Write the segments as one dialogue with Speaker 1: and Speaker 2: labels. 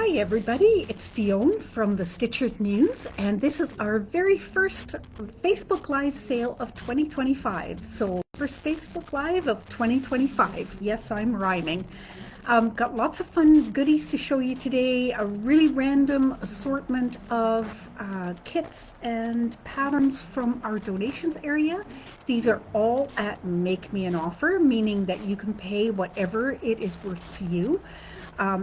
Speaker 1: Hi everybody, it's Dione from the Stitchers Muse, and this is our very first Facebook Live sale of 2025. So, first Facebook Live of 2025. Yes, I'm rhyming. Got lots of fun goodies to show you today, a really random assortment of kits and patterns from our donations area. These are all at Make Me an Offer, meaning that you can pay whatever it is worth to you.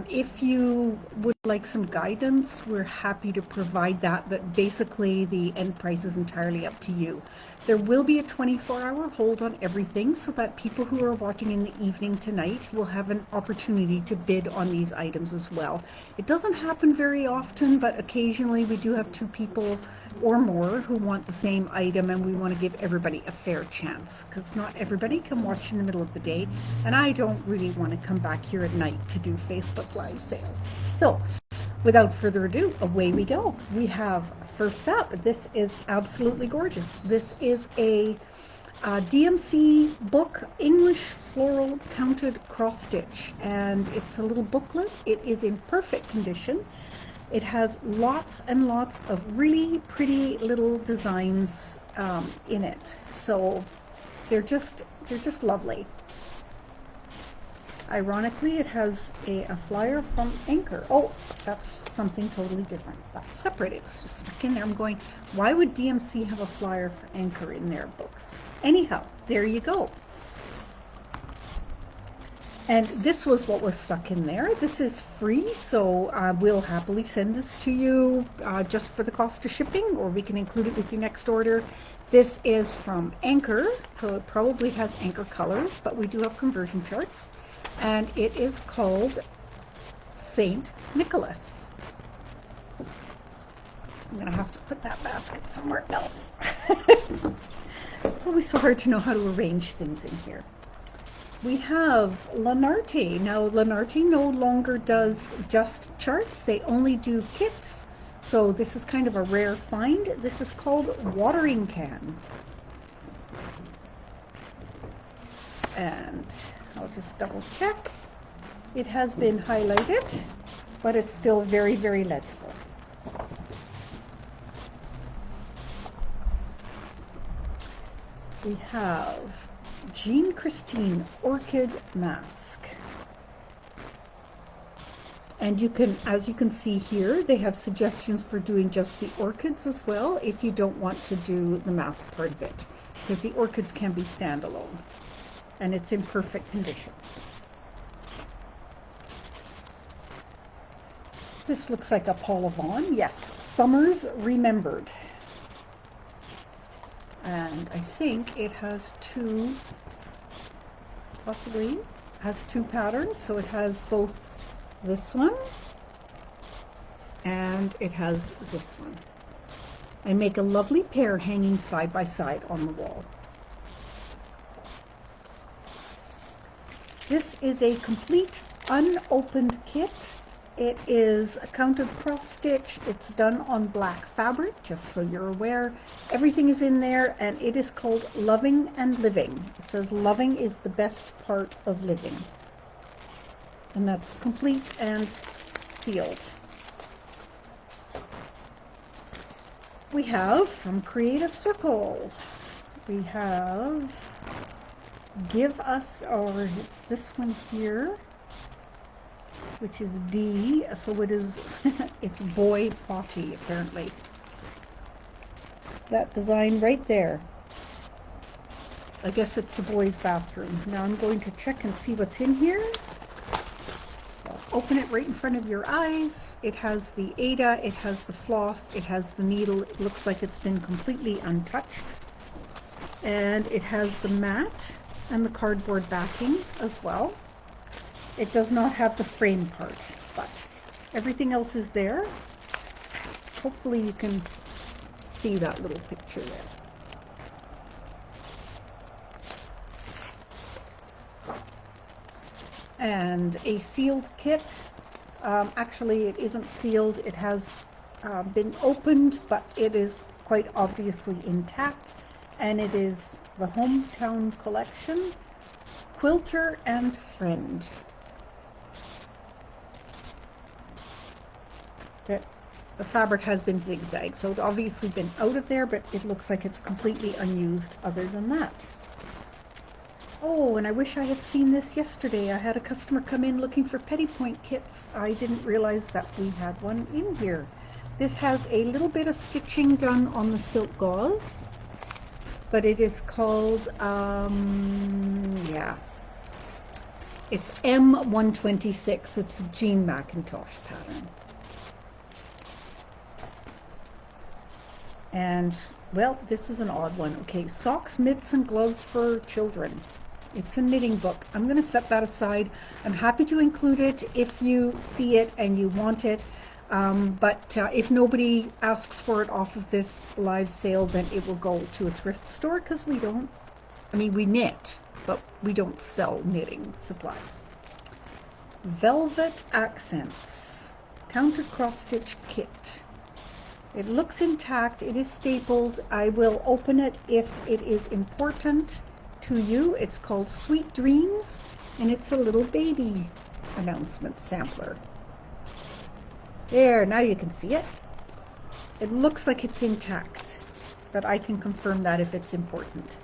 Speaker 1: If you would like some guidance, we're happy to provide that, but basically the end price is entirely up to you. There will be a 24-hour hold on everything so that people who are watching in the evening tonight will have an opportunity to bid on these items as well. It doesn't happen very often, but occasionally we do have two people or more who want the same item, and we want to give everybody a fair chance because not everybody can watch in the middle of the day, and I don't really want to come back here at night to do Facebook Live sales. So without further ado, away we go. We have first up, this is absolutely gorgeous. This is a DMC book, English Floral Counted Cross Stitch, and it's a little booklet. It is in perfect condition. It has lots and lots of really pretty little designs in it. So they're just lovely. Ironically, it has a flyer from Anchor. Oh, that's something totally different. That's separate. It was just stuck in there. I'm going, why would DMC have a flyer for Anchor in their books? Anyhow, there you go. And this was what was stuck in there. This is free, so we'll happily send this to you just for the cost of shipping, or we can include it with your next order. This is from Anchor, so it probably has Anchor colors, but we do have conversion charts. And it is called Saint Nicholas. I'm going to have to put that basket somewhere else. It's always so hard to know how to arrange things in here. We have Lanarte. Now, Lanarte no longer does just charts. They only do kits. So this is kind of a rare find. This is called Watering Can. And I'll just double check. It has been highlighted, but it's still very, very legible. We have Jean Christine Orchid Mask. And you can, as you can see here, they have suggestions for doing just the orchids as well if you don't want to do the mask part of it, because the orchids can be standalone. And it's in perfect condition. This looks like a Paula Vaughn. Yes, Summers Remembered. And I think it has two, possibly has two patterns. So it has both this one and it has this one. And make a lovely pair hanging side by side on the wall. This is a complete unopened kit. It is a counted cross stitch. It's done on black fabric, just so you're aware. Everything is in there, and it is called Loving and Living. It says loving is the best part of living. And that's complete and sealed. We have from Creative Circle, we have Give Us, or it's this one here, which is D, so it is, it's boy potty apparently. That design right there. I guess it's the boys' bathroom. Now I'm going to check and see what's in here. Open it right in front of your eyes. It has the Aida, it has the floss, it has the needle. It looks like it's been completely untouched. And it has the mat and the cardboard backing as well. It does not have the frame part, but everything else is there. Hopefully you can see that little picture there. And a sealed kit. Actually, it isn't sealed. It has been opened, but it is quite obviously intact. And it is the Hometown Collection, Quilter and Friend. that the fabric has been zigzag, so it's obviously been out of there, but it looks like it's completely unused other than that. Oh, and I wish I had seen this yesterday. I had a customer come in looking for petty point kits. I didn't realize that we had one in here. This has a little bit of stitching done on the silk gauze, but it is called, yeah, it's M126. It's a Jean Mackintosh pattern. And, well, this is an odd one. Okay, socks, mitts, and gloves for children. It's a knitting book. I'm going to set that aside. I'm happy to include it if you see it and you want it. But if nobody asks for it off of this live sale, then it will go to a thrift store, because we don't, I mean, we knit, but we don't sell knitting supplies. Velvet Accents counter cross stitch kit. It looks intact. It is stapled. I will open it if it is important to you. It's called Sweet Dreams, and it's a little baby announcement sampler. There, now you can see it. It looks like it's intact, but I can confirm that if it's important.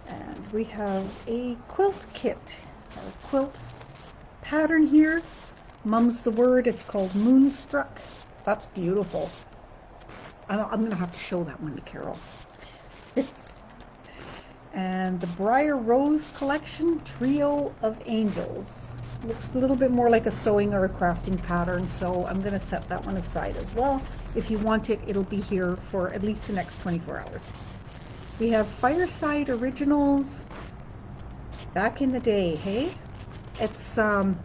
Speaker 1: And we have a quilt kit, a quilt pattern here. Mum's the word. It's called Moonstruck. That's beautiful. I'm going to have to show that one to Carol. And the Briar Rose Collection Trio of Angels. Looks a little bit more like a sewing or a crafting pattern, so I'm going to set that one aside as well. If you want it, it'll be here for at least the next 24 hours. We have Fireside Originals. Back in the day, hey? It's a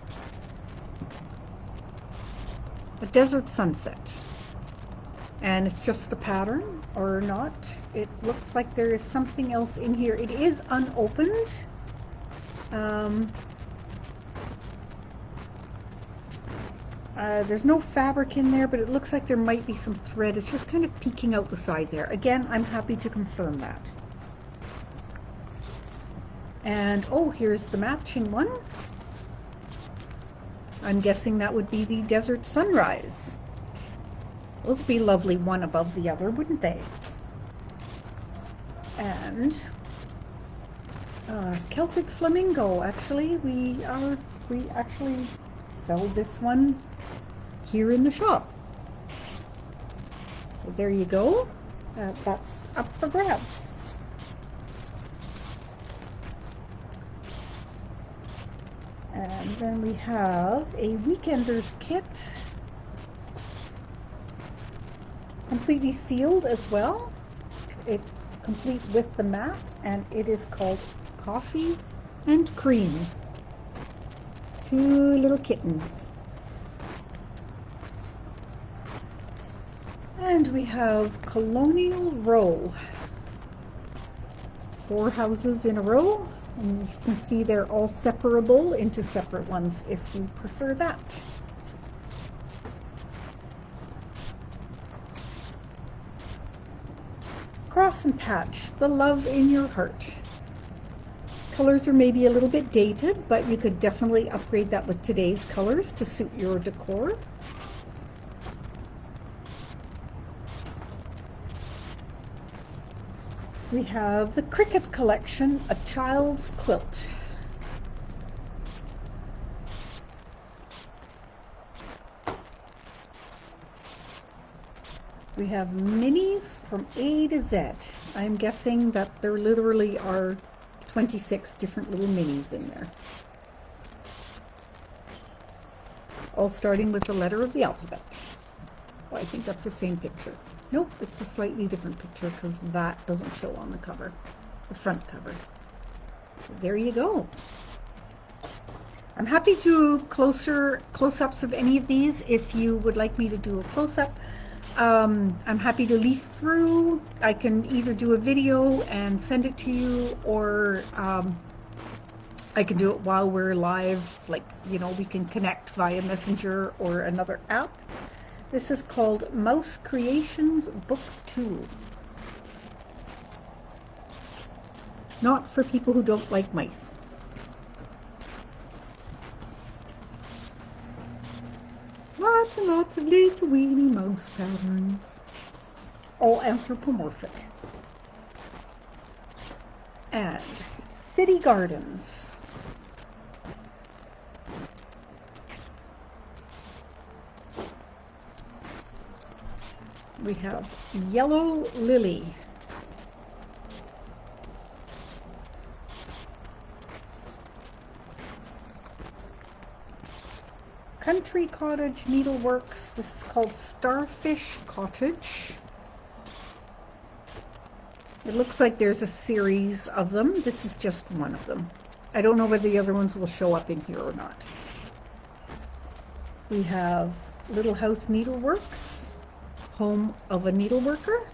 Speaker 1: Desert Sunset. And it's just the pattern, or not. It looks like there is something else in here. It is unopened. There's no fabric in there, but it looks like there might be some thread. It's just kind of peeking out the side there. Again, I'm happy to confirm that. And, oh, here's the matching one. I'm guessing that would be the Desert Sunrise. Those would be lovely, one above the other, wouldn't they? And Celtic Flamingo. Actually, we actually sell this one here in the shop. So there you go. That's up for grabs. And then we have a Weekenders kit, completely sealed as well. It's complete with the mat, and it is called Coffee and Cream. 2 little kittens. And we have Colonial Row. 4 houses in a row. And you can see they're all separable into separate ones if you prefer that. Cross and Patch, The Love in Your Heart. Colors are maybe a little bit dated, but you could definitely upgrade that with today's colors to suit your decor. We have the Cricket Collection, A Child's Quilt. We have minis from A to Z. I'm guessing that there literally are 26 different little minis in there. All starting with the letter of the alphabet. Oh, I think that's the same picture. Nope, it's a slightly different picture because that doesn't show on the cover, the front cover. So there you go. I'm happy to do close-ups of any of these if you would like me to do a close-up. I'm happy to leaf through. I can either do a video and send it to you, or I can do it while we're live, like, you know, we can connect via Messenger or another app. This is called Mouse Creations Book 2. Not for people who don't like mice. Lots and lots of little weeny mouse patterns. All anthropomorphic. And city gardens. We have yellow lily. Country Cottage Needleworks. This is called Starfish Cottage. It looks like there's a series of them. This is just one of them. I don't know whether the other ones will show up in here or not. We have Little House Needleworks, home of a needleworker.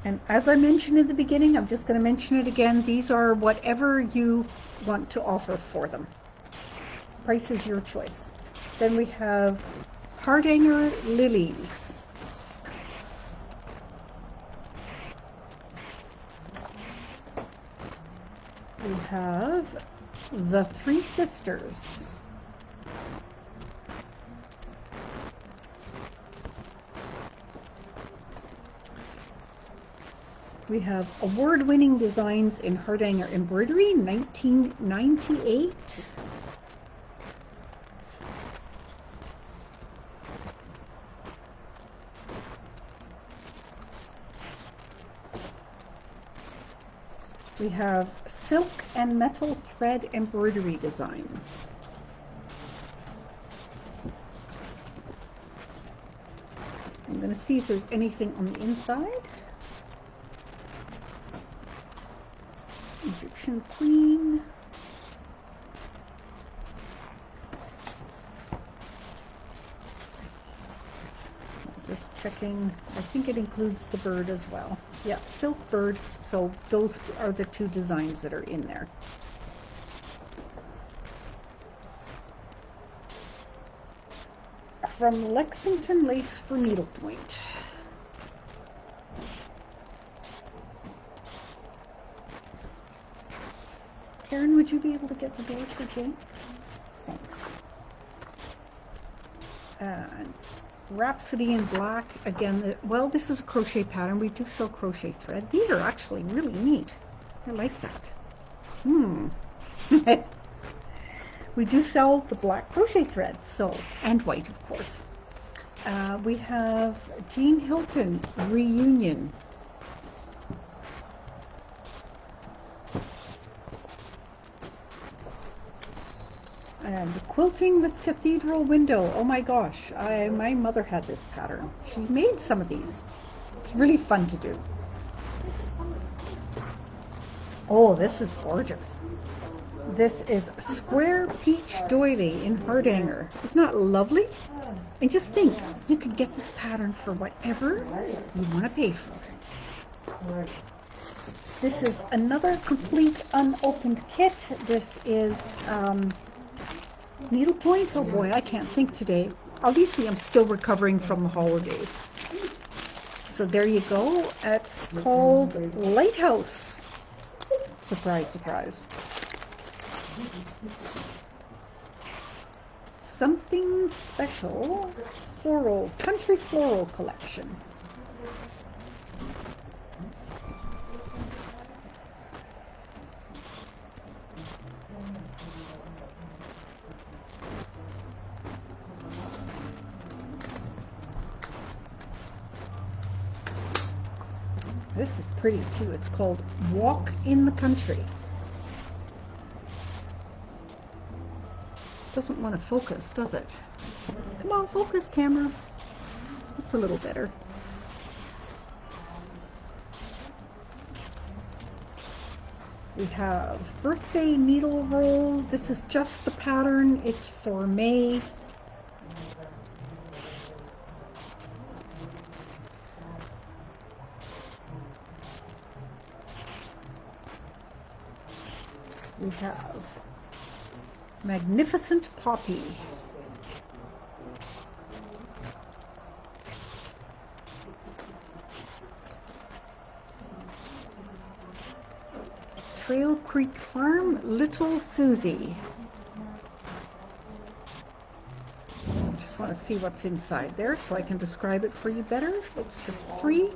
Speaker 1: And as I mentioned in the beginning, I'm just going to mention it again. These are whatever you want to offer for them. Price is your choice. Then we have Hardanger Lilies. We have the Three Sisters. We have award-winning designs in Hardanger embroidery, 1998. We have silk and metal thread embroidery designs. I'm going to see if there's anything on the inside. Egyptian Queen. Just checking. I think it includes the bird as well. Yeah, silk bird. So those are the two designs that are in there. From Lexington Lace for Needlepoint. Karen, would you be able to get the door for Jane? Thanks. And Rhapsody in Black. Again, well, this is a crochet pattern. We do sell crochet thread. These are actually really neat. I like that. We do sell the black crochet thread, so, and white, of course. We have Jean Hilton Reunion. And Quilting with Cathedral Window. Oh my gosh, my mother had this pattern. She made some of these. It's really fun to do. Oh, this is gorgeous. This is Square Peach Doily in Hardanger. Isn't that lovely? And just think, you could get this pattern for whatever you want to pay for it. This is another complete unopened kit. This is needlepoint. Oh boy, I can't think today. Obviously, I'm still recovering from the holidays. So there you go. It's called Lighthouse. Surprise, surprise. Something Special Floral, Country Floral Collection. This is pretty too. It's called Walk in the Country. Doesn't want to focus, does it? Come on, focus, camera. That's a little better. We have Birthday Needle Roll. This is just the pattern. It's for May. We have Magnificent Poppy. Trail Creek Farm, Little Susie. want to see what's inside there so I can describe it for you better. It's just 3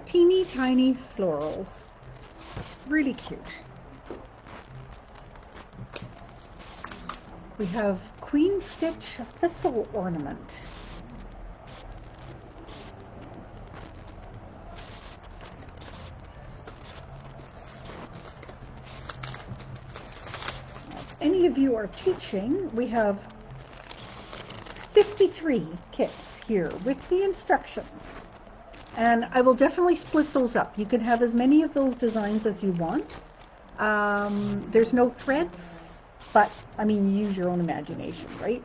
Speaker 1: teeny tiny florals. Really cute. We have Queen Stitch Thistle Ornament. If any of you are teaching, we have 53 kits here with the instructions. And I will definitely split those up. You can have as many of those designs as you want. There's no threads, but I mean, you use your own imagination, right?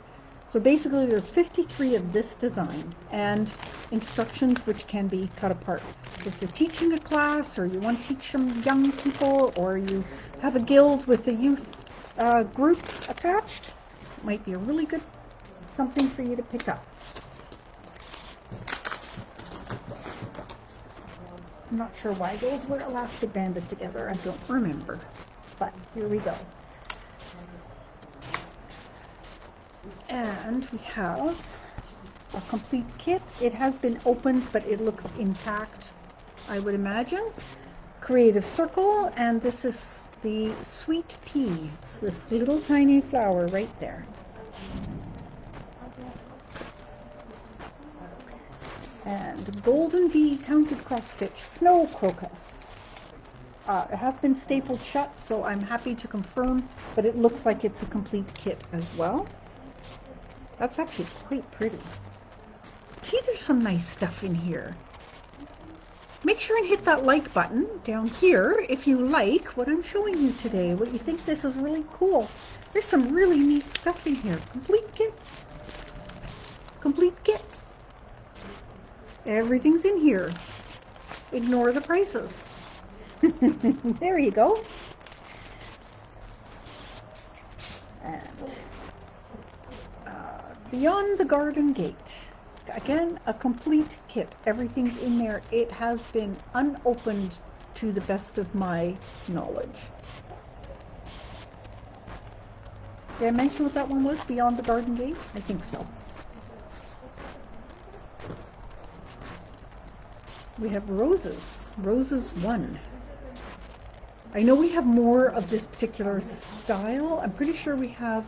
Speaker 1: So basically there's 53 of this design and instructions which can be cut apart. If you're teaching a class or you want to teach some young people or you have a guild with a youth group attached, it might be a really good something for you to pick up. I'm not sure why those were elastic banded together. I don't remember, but here we go. And we have a complete kit. It has been opened, but it looks intact, I would imagine. Creative Circle, and this is the Sweet Pea. It's this little tiny flower right there. And Golden Bee Counted Cross Stitch Snow Crocus. It has been stapled shut, so I'm happy to confirm, but it looks like it's a complete kit as well. That's actually quite pretty. Gee, there's some nice stuff in here. Make sure and hit that like button down here if you like what I'm showing you today, what you think this is really cool. There's some really neat stuff in here. Complete kits. Complete kit. Everything's in here. Ignore the prices. There you go. And Beyond the Garden Gate. Again, a complete kit. Everything's in there. It has been unopened to the best of my knowledge. Did I mention what that one was? Beyond the Garden Gate? I think so. We have Roses. Roses 1. I know we have more of this particular style. I'm pretty sure we have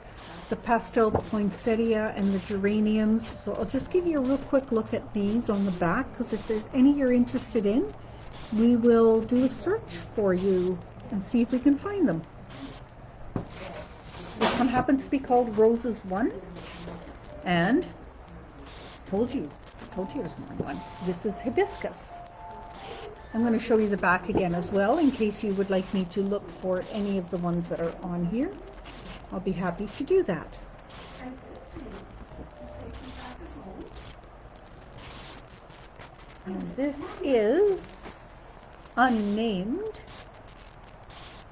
Speaker 1: the pastel poinsettia and the geraniums. So I'll just give you a real quick look at these on the back, because if there's any you're interested in, we will do a search for you and see if we can find them. This one happens to be called Roses 1. And told you there's more than one. This is Hibiscus. I'm going to show you the back again as well in case you would like me to look for any of the ones that are on here. I'll be happy to do that. And this is unnamed.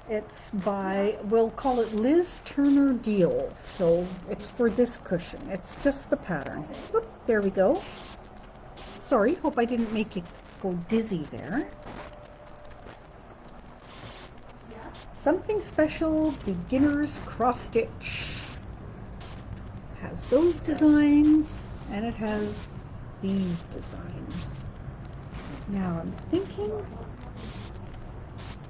Speaker 1: It's by, we'll call it Liz Turner Deal. So it's for this cushion. It's just the pattern. Oop, there we go. Sorry, hope I didn't make you go dizzy there. Something Special Beginner's Cross Stitch. Has those designs, and it has these designs. Now I'm thinking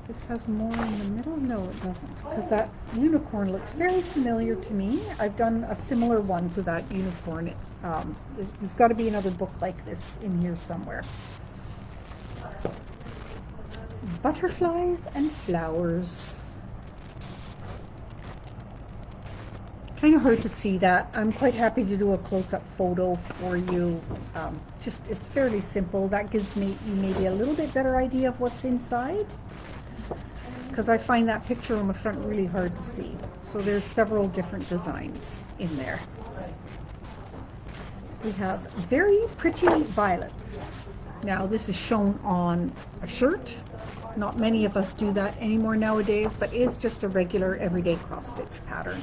Speaker 1: this has more in the middle. No, it doesn't, because that unicorn looks very familiar to me. I've done a similar one to that unicorn. There's got to be another book like this in here somewhere. Butterflies and Flowers. Kind of hard to see that. I'm quite happy to do a close-up photo for you. It's fairly simple. That gives me maybe a little bit better idea of what's inside, because I find that picture on the front really hard to see. So there's several different designs in there. We have Very Pretty Violets. Now this is shown on a shirt. Not many of us do that anymore nowadays, but it is just a regular everyday cross stitch pattern.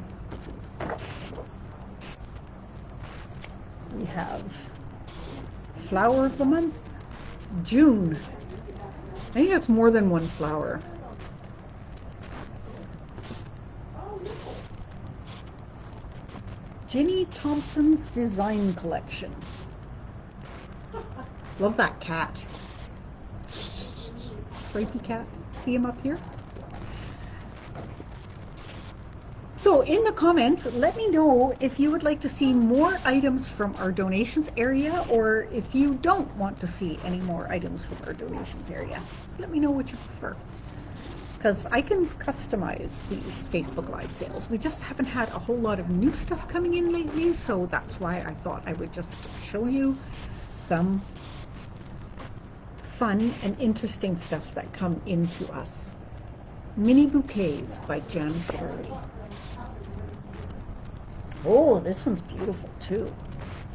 Speaker 1: We have Flower of the Month, June. I think that's more than one flower. Ginny Thompson's Design Collection. Love that cat. Stripy cat. See him up here? So in the comments, let me know if you would like to see more items from our donations area, or if you don't want to see any more items from our donations area. So let me know what you prefer, because I can customize these Facebook Live sales. We just haven't had a whole lot of new stuff coming in lately, so that's why I thought I would just show you some fun and interesting stuff that come into us. Mini Bouquets by Jan Shirley. Oh, this one's beautiful too.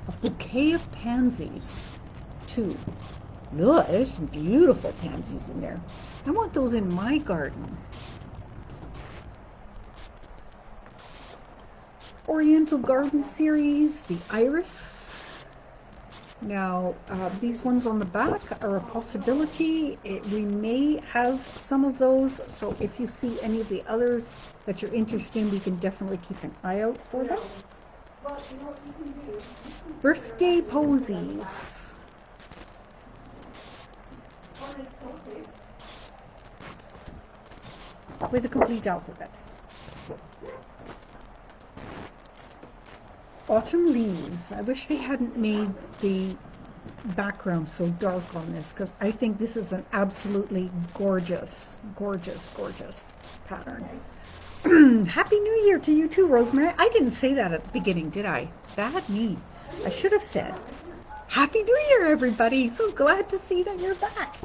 Speaker 1: A bouquet of pansies too. Look, there's some beautiful pansies in there. I want those in my garden. Oriental Garden Series, the Iris. Now, these ones on the back are a possibility. We may have some of those, so if you see any of the others that you're interested in, we can definitely keep an eye out for them. Birthday posies. With a complete alphabet. Autumn leaves. I wish they hadn't made the background so dark on this, because I think this is an absolutely gorgeous, gorgeous, gorgeous pattern. Happy New Year to you too, Rosemary. I didn't say that at the beginning, did I? Bad me. I should have said, Happy New Year, everybody. So glad to see that you're back.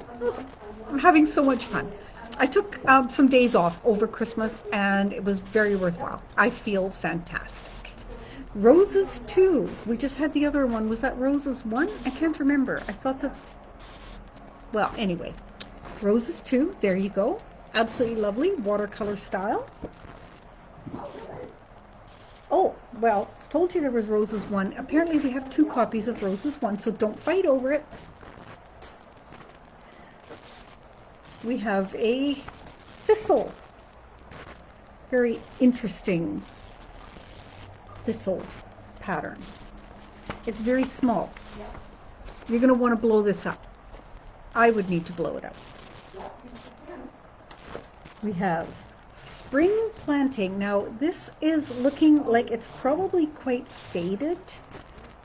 Speaker 1: I'm having so much fun. I took some days off over Christmas, and it was very worthwhile. I feel fantastic. Roses 2. We just had the other one. Was that Roses 1? I can't remember. I thought that... Well, anyway. Roses 2. There you go. Absolutely lovely. Watercolor style. Oh, well, told you there was Roses 1. Apparently we have 2 copies of Roses 1, so don't fight over it. We have a thistle. Very interesting thistle pattern. It's very small. You're going to want to blow this up. I would need to blow it up. We have spring planting. Now this is looking like it's probably quite faded.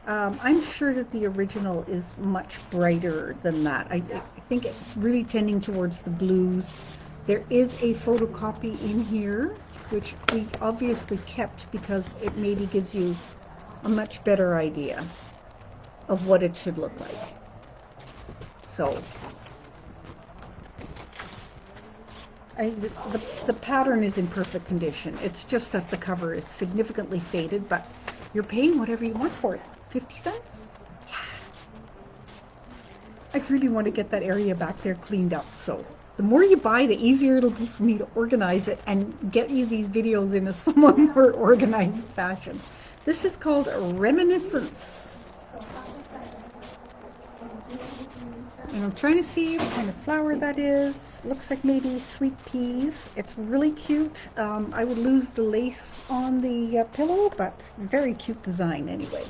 Speaker 1: I'm sure that the original is much brighter than that. I think it's really tending towards the blues. There is a photocopy in here, which we obviously kept because it maybe gives you a much better idea of what it should look like. So, the pattern is in perfect condition. It's just that the cover is significantly faded, but you're paying whatever you want for it. 50 cents? Yeah. I really want to get that area back there cleaned up, so the more you buy, the easier it'll be for me to organize it and get you these videos in a somewhat more organized fashion. This is called Reminiscence. And I'm trying to see what kind of flower that is. Looks like maybe sweet peas. It's really cute. I would lose the lace on the pillow, but very cute design anyway.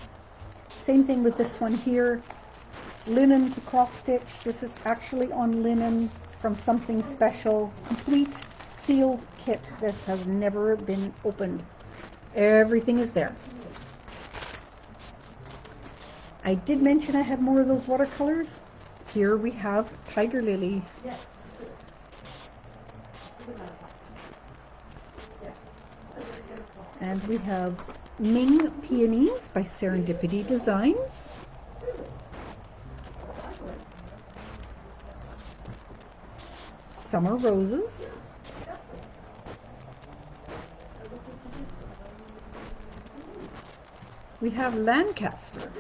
Speaker 1: Same thing with this one here. Linen to cross stitch. This is actually on linen from Something Special. Complete sealed kit. This has never been opened. Everything is there. I did mention I have more of those watercolors. Here we have Tiger Lily. And we have Ming Peonies by Serendipity Designs. Summer Roses. We have Lancaster.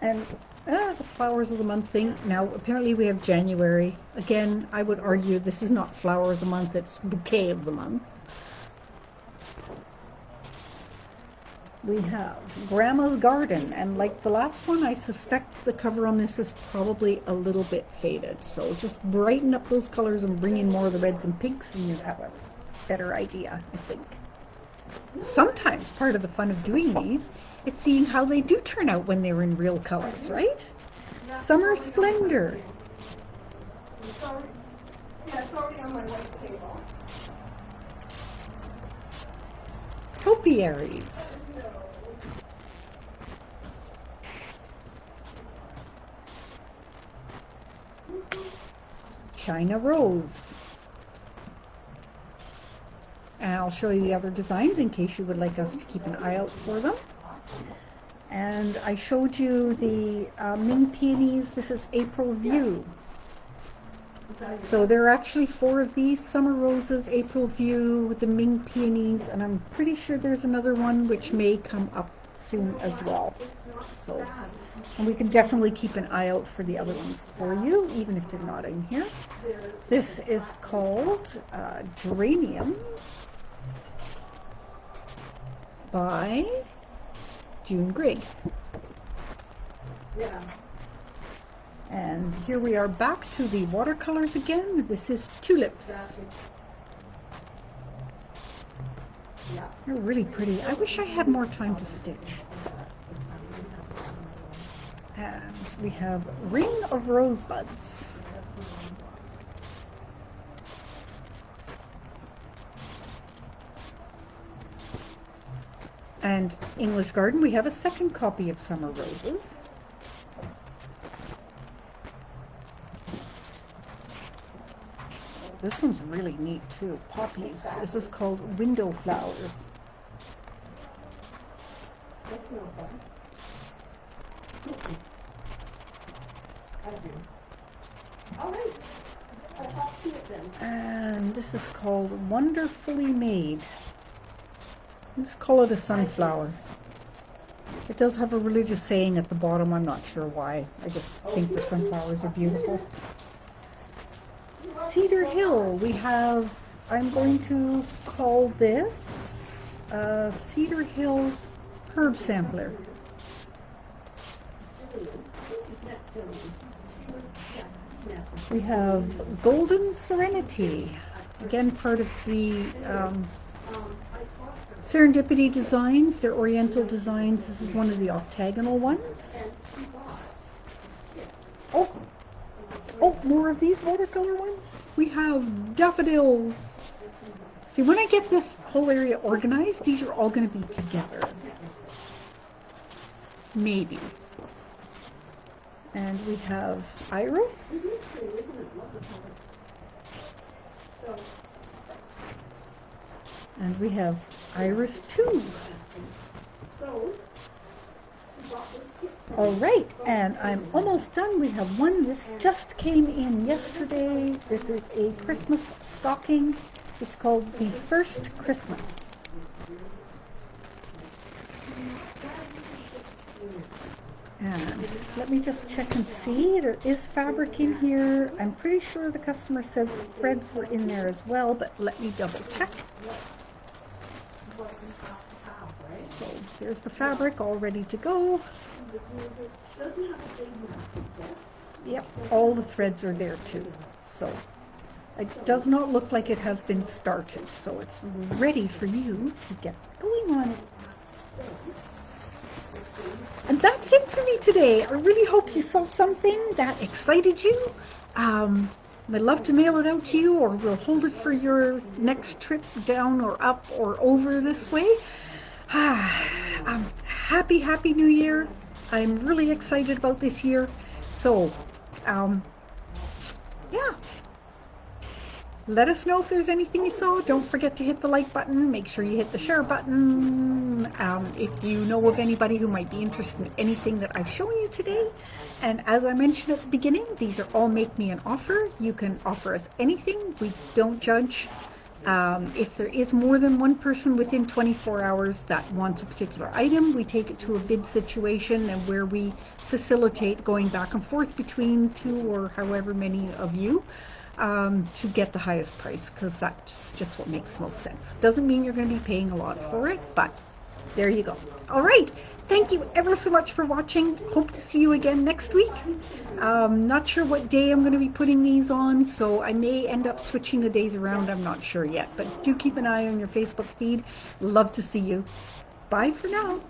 Speaker 1: And the flowers of the month thing. Now, apparently we have January. Again, I would argue this is not flower of the month, it's bouquet of the month. We have Grandma's Garden, and like the last one, I suspect the cover on this is probably a little bit faded. So just brighten up those colors and bring in more of the reds and pinks, and you have a better idea, I think. Sometimes part of the fun of doing these is seeing how they do turn out when they're in real colors, right? Summer Splendor.
Speaker 2: It's already on my white table.
Speaker 1: Topiary. China Rose. And I'll show you the other designs in case you would like us to keep an eye out for them. And I showed you the Ming Peonies. This is April View. So there are actually 4 of these: Summer Roses, April View, the Ming Peonies, and I'm pretty sure there's another one which may come up soon as well. So, and we can definitely keep an eye out for the other ones for you, even if they're not in here. This is called Geranium by June Grigg.
Speaker 2: Yeah.
Speaker 1: And here we are back to the watercolors again. This is Tulips. They're really pretty. I wish I had more time to stitch. And we have Ring of Rosebuds. And English Garden, we have a second copy of Summer Roses. This one's really neat too. Poppies. This is called Window Flowers. And this is called Wonderfully Made. Let's call it a sunflower. It does have a religious saying at the bottom. I'm not sure why. I just think the sunflowers are beautiful. Cedar Hill, we have, I'm going to call this Cedar Hill Herb Sampler. We have Golden Serenity, again part of the Serendipity designs. They're Oriental designs. This is one of the octagonal ones. Oh, more of these watercolor ones. We have Daffodils. See, when I get this whole area organized, these are all going to be together. Maybe. And we have Iris. And we have Iris 2. All right, and I'm almost done. We have one. This just came in yesterday. This is a Christmas stocking. It's called The First Christmas. And let me just check and see. There is fabric in here. I'm pretty sure the customer said the threads were in there as well, but let me double check. So here's the fabric all ready to go. Yep, all the threads are there too. So it does not look like it has been started, so it's ready for you to get going on it. And that's it for me today. I really hope you saw something that excited you. I'd love to mail it out to you, or we'll hold it for your next trip down or up or over this way. Happy New Year. I'm really excited about this year. So, yeah. Let us know if there's anything you saw. Don't forget to hit the like button. Make sure you hit the share button. If you know of anybody who might be interested in anything that I've shown you today. And as I mentioned at the beginning, these are all Make Me an Offer. You can offer us anything. We don't judge. If there is more than one person within 24 hours that wants a particular item, we take it to a bid situation, and where we facilitate going back and forth between 2 or however many of you to get the highest price, because that's just what makes most sense. Doesn't mean you're going to be paying a lot for it, but There you go. All right. Thank you ever so much for watching. Hope to see you again next week. Not sure what day I'm going to be putting these on, so I may end up switching the days around. I'm not sure yet, but do keep an eye on your Facebook feed. Love to see you. Bye for now.